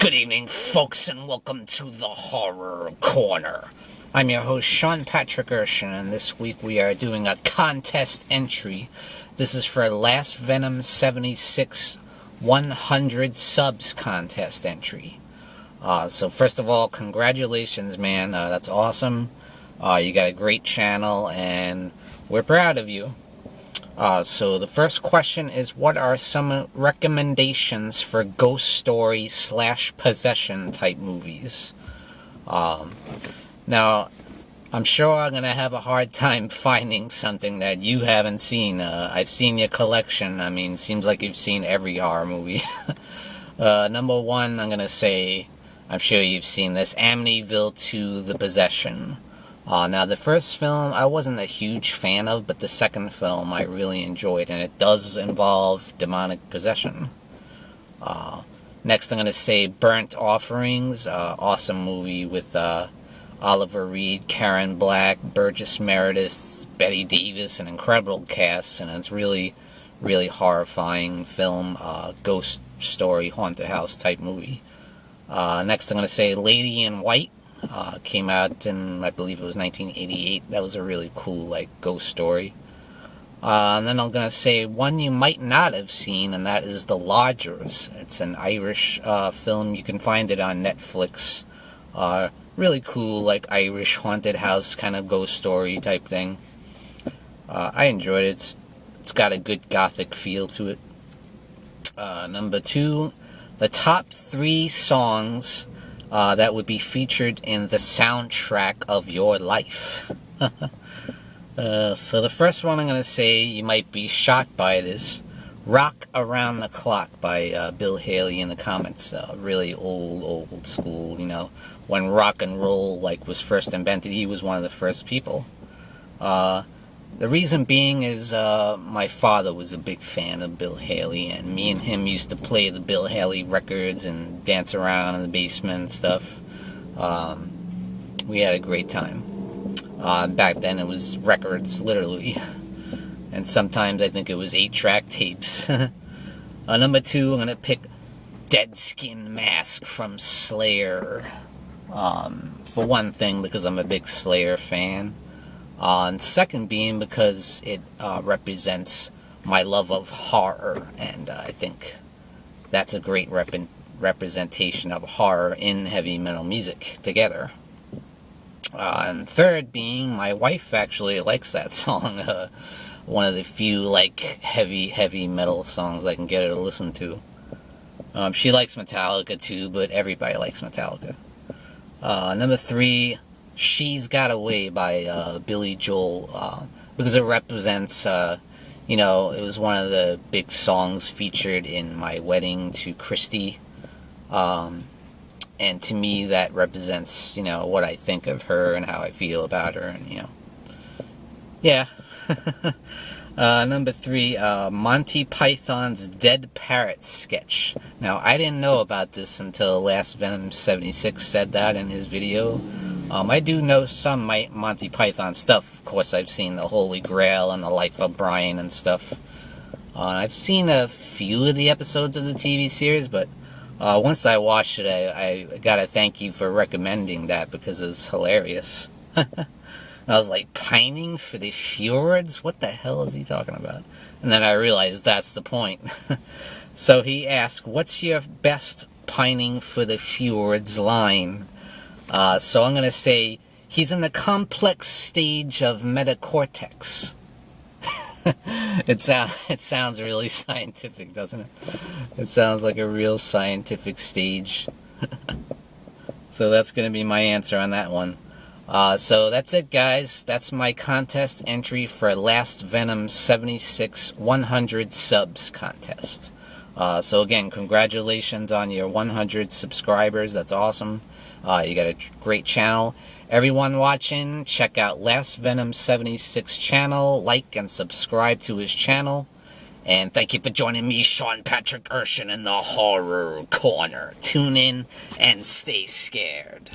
Good evening, folks, and welcome to the Horror Corner. I'm your host, Sean Patrick Urshan, and this week we are doing a contest entry. This is for LastVenom76's 100 subs contest entry. So first of all, congratulations, man. That's awesome. You got a great channel, and we're proud of you. So the first question is, what are some recommendations for ghost story / possession type movies? Now, I'm sure I'm going to have a hard time finding something that you haven't seen. I've seen your collection. I mean, it seems like you've seen every horror movie. Number one, I'm going to say, I'm sure you've seen this, Amityville 2: The Possession. Now, the first film I wasn't a huge fan of, but the second film I really enjoyed, and it does involve demonic possession. Next, I'm going to say Burnt Offerings, awesome movie with Oliver Reed, Karen Black, Burgess Meredith, Betty Davis, an incredible cast, and it's really, really horrifying film, ghost story, haunted house type movie. Next, I'm going to say Lady in White. Came out in, I believe it was 1988. That was a really cool, ghost story. And then I'm going to say one you might not have seen, and that is The Lodgers. It's an Irish film. You can find it on Netflix. Really cool, Irish haunted house kind of ghost story type thing. I enjoyed it. It's got a good gothic feel to it. Number two, the top 3 songs that would be featured in the soundtrack of your life. So the first one I'm going to say, you might be shocked by this, Rock Around the Clock by Bill Haley in the comments. Really old school, when rock and roll was first invented, he was one of the first people. The reason being is my father was a big fan of Bill Haley, and me and him used to play the Bill Haley records and dance around in the basement and stuff. We had a great time. Back then it was records, literally. And sometimes I think it was 8-track tapes. Number 2, I'm going to pick Dead Skin Mask from Slayer. For one thing, because I'm a big Slayer fan. And second being because it represents my love of horror, and I think that's a great representation of horror in heavy metal music together. And third being, my wife actually likes that song. One of the few heavy metal songs I can get her to listen to. She likes Metallica too, but everybody likes Metallica. Number 3, She's Got Away by Billy Joel, because it represents, it was one of the big songs featured in my wedding to Christy, and to me that represents, what I think of her and how I feel about her, and, yeah. Number 3, Monty Python's Dead Parrot sketch. Now, I didn't know about this until LastVenom76 said that in his video. I do know some Monty Python stuff. Of course, I've seen The Holy Grail and The Life of Brian and stuff. I've seen a few of the episodes of the TV series, but once I watched it, I gotta thank you for recommending that, because it was hilarious. And I was like, pining for the fjords? What the hell is he talking about? And then I realized that's the point. So he asked, what's your best pining for the fjords line? So I'm going to say, he's in the complex stage of metacortex. It sounds really scientific, doesn't it? It sounds like a real scientific stage. So that's going to be my answer on that one. So that's it, guys. That's my contest entry for LastVenom76 100 subs contest. So again, congratulations on your 100 subscribers. That's awesome. You got a great channel. Everyone watching, check out LastVenom76 channel, like and subscribe to his channel. And thank you for joining me, Sean Patrick Urshan, in the Horror Corner. Tune in and stay scared.